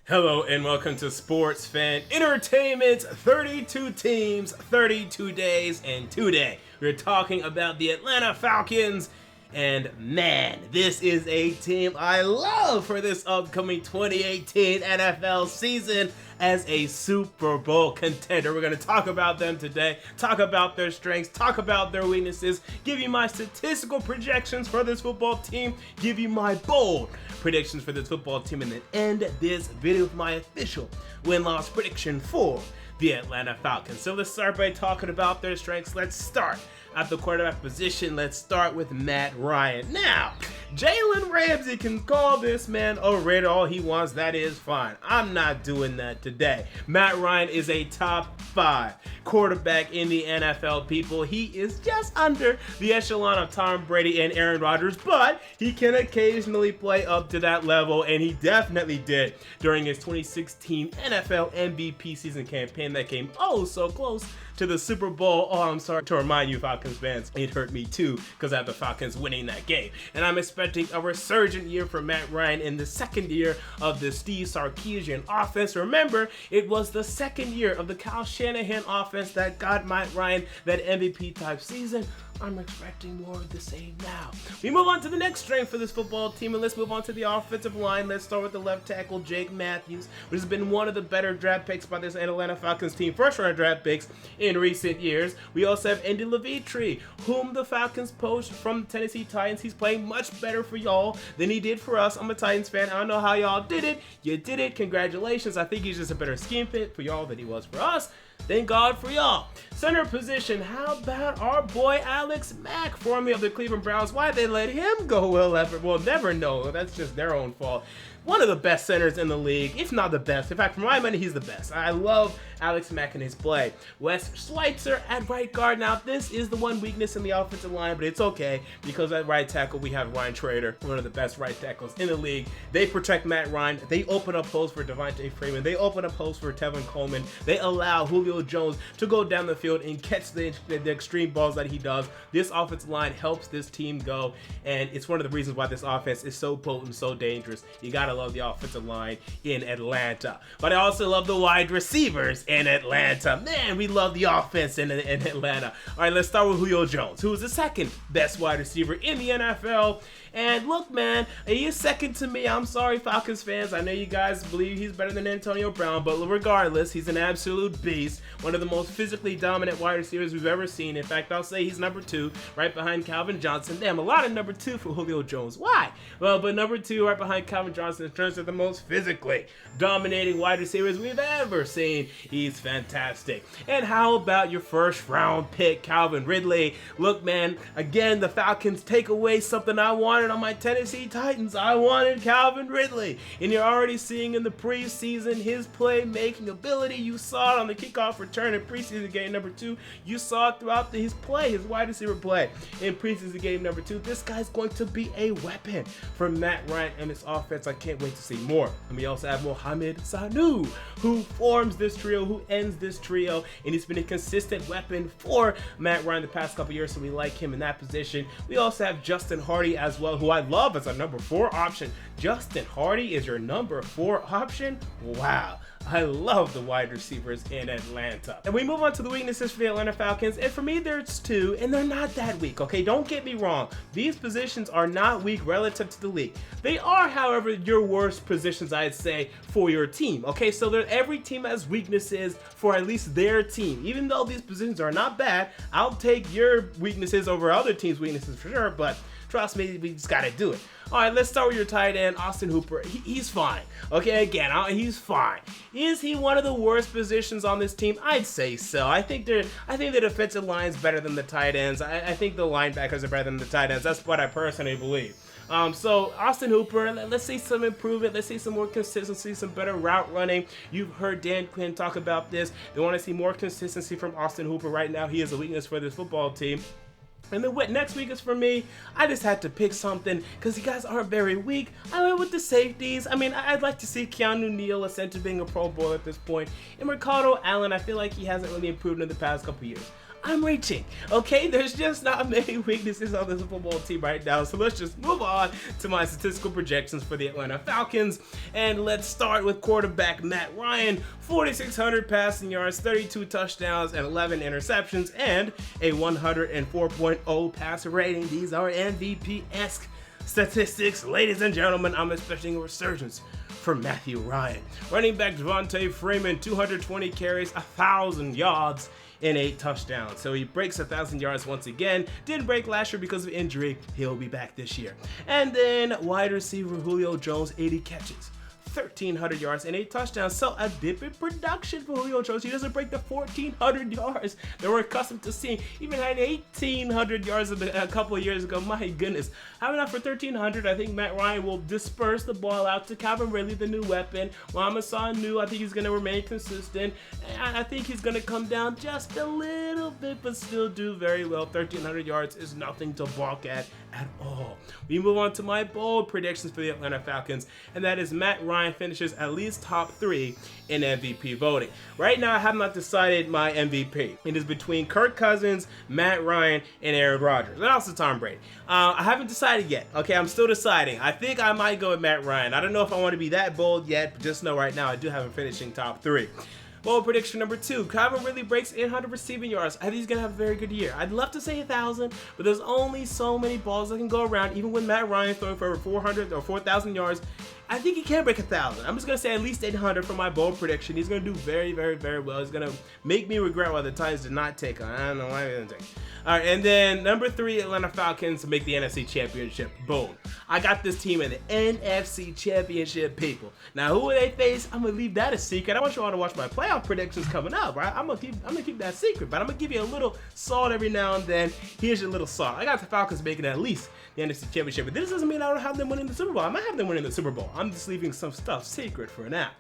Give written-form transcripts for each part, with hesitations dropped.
Hello and welcome to Sports Fan Entertainment. 32 teams, 32 days, and today we're talking about the Atlanta Falcons. And man, this is a team I love for this upcoming 2018 NFL season as a Super Bowl contender. We're going to talk about them today, talk about their strengths, talk about their weaknesses, give you my statistical projections for this football team, give you my bold predictions for this football team, and then end this video with my official win-loss prediction for the Atlanta Falcons. So let's start by talking about their strengths. Let's start at the quarterback position. Let's start with Matt Ryan. Now, Jalen Ramsey can call this man a Raider all he wants. That is fine. I'm not doing that today. Matt Ryan is a top 5 quarterback in the NFL, people. He is just under the echelon of Tom Brady and Aaron Rodgers, but he can occasionally play up to that level, and he definitely did during his 2016 NFL MVP season campaign that came oh so close to the Super Bowl. Oh, I'm sorry to remind you, Falcons fans, it hurt me too because I have the Falcons winning that game. And I'm expecting a resurgent year for Matt Ryan in the second year of the Steve Sarkisian offense. Remember, it was the second year of the Kyle Shanahan offense that got Matt Ryan that MVP type season. I'm expecting more of the same now. We move on to the next strength for this football team, and let's move on to the offensive line. Let's start with the left tackle, Jake Matthews, which has been one of the better draft picks by this Atlanta Falcons team, first-round draft picks in recent years. We also have Andy Levitre, whom the Falcons poached from the Tennessee Titans. He's playing much better for y'all than he did for us. I'm a Titans fan. I don't know how y'all did it. You did it. Congratulations. I think he's just a better scheme fit for y'all than he was for us. Thank God for y'all. Center position, how about our boy Alex Mack, formerly of the Cleveland Browns? Why'd they let him go? We'll never know. That's just their own fault. One of the best centers in the league, if not the best. In fact, for my money, he's the best. I love Alex Mack and his play. Wes Schweitzer at right guard. Now, this is the one weakness in the offensive line, but it's okay because at right tackle, we have Ryan Trader, one of the best right tackles in the league. They protect Matt Ryan. They open up holes for Devontae Freeman. They open up holes for Tevin Coleman. They allow Julio Jones to go down the field and catch the extreme balls that he does. This offensive line helps this team go, and it's one of the reasons why this offense is so potent, so dangerous. You gotta love the offensive line in Atlanta. But I also love the wide receivers in Atlanta. Man, we love the offense in Atlanta. All right, let's start with Julio Jones, who is the second best wide receiver in the NFL. And look, man, he is second to me. I'm sorry, Falcons fans. I know you guys believe he's better than Antonio Brown, but regardless, he's an absolute beast. One of the most physically dominant wide receivers we've ever seen. In fact, I'll say he's number 2, right behind Calvin Johnson. Damn, a lot of number 2 for Julio Jones. Why? Well, but number 2, right behind Calvin Johnson, in terms of the most physically dominating wide receivers we've ever seen. He's fantastic. And how about your first round pick, Calvin Ridley? Look, man, again, the Falcons take away something I wanted on my Tennessee Titans. I wanted Calvin Ridley. And you're already seeing in the preseason his playmaking ability. You saw it on the kickoff return in preseason game number 2. You saw it throughout his play, his wide receiver play in preseason game number 2. This guy's going to be a weapon for Matt Ryan and his offense. I can't wait to see more. And we also have Mohamed Sanu, who forms this trio, who ends this trio, and he's been a consistent weapon for Matt Ryan the past couple years, so we like him in that position. We also have Justin Hardy as well, who I love as a number 4 option. Justin Hardy is your number 4 option? Wow. I love the wide receivers in Atlanta. And we move on to the weaknesses for the Atlanta Falcons. And for me, there's 2, and they're not that weak, okay? Don't get me wrong. These positions are not weak relative to the league. They are, however, your worst positions, I'd say, for your team, okay? So every team has weaknesses for at least their team. Even though these positions are not bad, I'll take your weaknesses over other teams' weaknesses for sure, but trust me, we just gotta do it. All right, let's start with your tight end, Austin Hooper. He's fine. Okay, again, he's fine. Is he one of the worst positions on this team? I'd say so. I think the defensive line's better than the tight ends. I think the linebackers are better than the tight ends. That's what I personally believe. So Austin Hooper, let's see some improvement. Let's see some more consistency, some better route running. You've heard Dan Quinn talk about this. They want to see more consistency from Austin Hooper. Right now, he is a weakness for this football team. And then what next week is for me, I just had to pick something because you guys aren't very weak. I went with the safeties. I mean, I'd like to see Keanu Neal ascend to being a Pro Bowl at this point. And Ricardo Allen, I feel like he hasn't really improved in the past couple years. I'm reaching. Okay, there's just not many weaknesses on this football team right now. So let's just move on to my statistical projections for the Atlanta Falcons. And let's start with quarterback Matt Ryan. 4,600 passing yards, 32 touchdowns, and 11 interceptions, and a 104.0 passer rating. These are MVP-esque statistics. Ladies and gentlemen, I'm expecting a resurgence for Matthew Ryan. Running back Devontae Freeman, 220 carries, 1,000 yards, and 8 touchdowns. So he breaks 1,000 yards once again. Didn't break last year because of injury. He'll be back this year. And then wide receiver Julio Jones, 80 catches, 1,300 yards, and 8 touchdowns. So a dip in production for Julio Jones. He doesn't break the 1,400 yards that we're accustomed to seeing. Even had 1,800 yards a couple of years ago. My goodness. How about for 1,300? I think Matt Ryan will disperse the ball out to Calvin Ridley, the new weapon. Muhammad Sanu, I think he's going to remain consistent. And I think he's going to come down just a little bit, but still do very well. 1,300 yards is nothing to balk at all. We move on to my bold predictions for the Atlanta Falcons, and that is Matt Ryan finishes at least top 3 in MVP voting. Right now, I have not decided my MVP. It is between Kirk Cousins, Matt Ryan, and Aaron Rodgers, and also Tom Brady. I haven't decided yet. Okay, I'm still deciding. I think I might go with Matt Ryan. I don't know if I want to be that bold yet, but just know right now I do have him finishing top 3. Bold prediction number 2, Calvin Ridley breaks 800 receiving yards. I think he's going to have a very good year. I'd love to say 1,000, but there's only so many balls that can go around. Even with Matt Ryan throwing for over 400 or 4,000 yards, I think he can break 1,000. I'm just going to say at least 800 for my bold prediction. He's going to do very, very, very well. He's going to make me regret why the Titans did not take him. I don't know why they didn't take him. All right, and then number 3, Atlanta Falcons to make the NFC Championship. Boom. I got this team in the NFC Championship, people. Now, who will they face? I'm going to leave that a secret. I want you all to watch my playoff predictions coming up, right? I'm gonna keep that secret, but I'm going to give you a little salt every now and then. Here's your little salt. I got the Falcons making at least the NFC Championship, but this doesn't mean I don't have them winning the Super Bowl. I might have them winning the Super Bowl. I'm just leaving some stuff secret for now.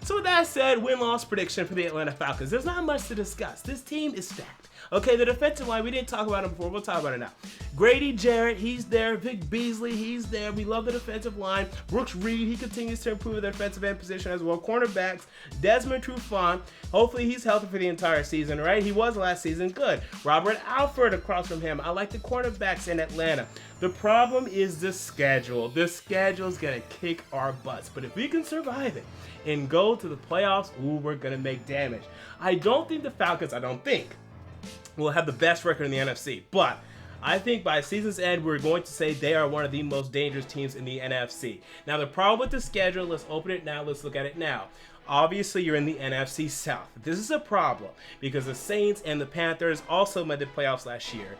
So with that said, win-loss prediction for the Atlanta Falcons. There's not much to discuss. This team is stacked. Okay, the defensive line, we didn't talk about him before. We'll talk about it now. Grady Jarrett, he's there. Vic Beasley, he's there. We love the defensive line. Brooks Reed, he continues to improve the defensive end position as well. Cornerbacks, Desmond Trufant. Hopefully he's healthy for the entire season, right? He was last season. Good. Robert Alford across from him. I like the cornerbacks in Atlanta. The problem is the schedule. The schedule's going to kick our butts. But if we can survive it and go to the playoffs, ooh, we're going to make damage. I don't think the Falcons, will have the best record in the NFC, but I think by season's end, we're going to say they are one of the most dangerous teams in the NFC. Now, the problem with the schedule, let's open it now, let's look at it now. Obviously, you're in the NFC South. This is a problem because the Saints and the Panthers also made the playoffs last year.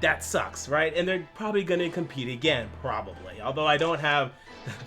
That sucks, right? And they're probably going to compete again, probably. Although I don't have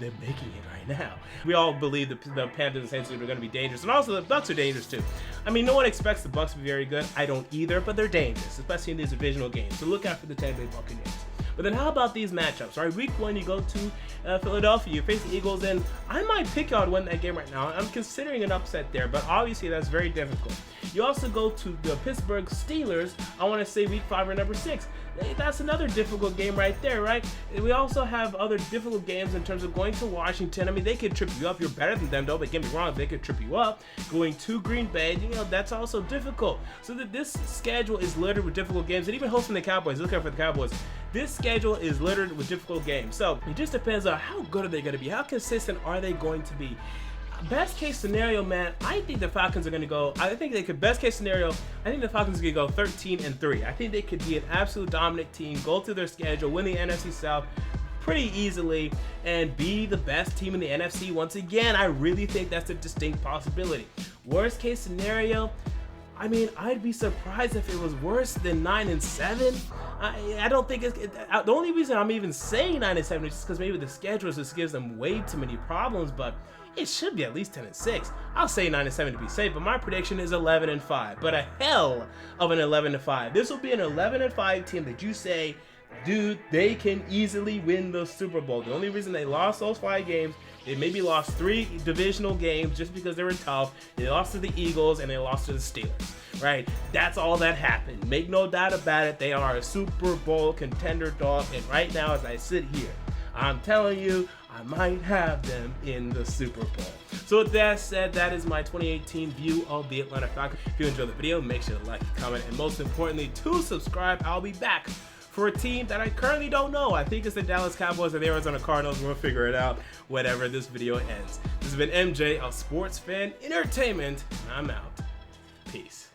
them making it right now. We all believe the Panthers and Saints are going to be dangerous. And also the Bucs are dangerous too. I mean, no one expects the Bucs to be very good. I don't either, but they're dangerous, especially in these divisional games. So look out for the Tampa Bay Buccaneers. But then how about these matchups? All right, week 1, you go to Philadelphia, you face the Eagles, and I might pick y'all to win that game right now. I'm considering an upset there, but obviously that's very difficult. You also go to the Pittsburgh Steelers, I want to say week 5 or number 6. That's another difficult game right there, right? We also have other difficult games in terms of going to Washington. I mean, they could trip you up. You're better than them, though, but get me wrong, they could trip you up. Going to Green Bay, that's also difficult. So this schedule is littered with difficult games, and even hosting the Cowboys, look out for the Cowboys. This schedule is littered with difficult games. So it just depends on how good are they going to be? How consistent are they going to be? Best case scenario, man, I think the Falcons are going to go, best case scenario, I think the Falcons are going to go 13-3. I think they could be an absolute dominant team, go through their schedule, win the NFC South pretty easily, and be the best team in the NFC once again. I really think that's a distinct possibility. Worst case scenario, I mean, I'd be surprised if it was worse than 9-7. I don't think the only reason I'm even saying 9-7 is just because maybe the schedule just gives them way too many problems, but it should be at least 10-6. I'll say 9-7 to be safe, but my prediction is 11-5. But a hell of an 11-5. This will be an 11-5 team that you say, dude, they can easily win the Super Bowl. The only reason they lost those 5 games, they maybe lost 3 divisional games just because they were tough. They lost to the Eagles and they lost to the Steelers, right? That's all that happened. Make no doubt about it. They are a Super Bowl contender dog. And right now, as I sit here, I'm telling you, I might have them in the Super Bowl. So with that said, that is my 2018 view of the Atlanta Falcons. If you enjoyed the video, make sure to like, comment, and most importantly, to subscribe. I'll be back for a team that I currently don't know. I think it's the Dallas Cowboys or the Arizona Cardinals. We'll figure it out whenever this video ends. This has been MJ of Sports Fan Entertainment, and I'm out. Peace.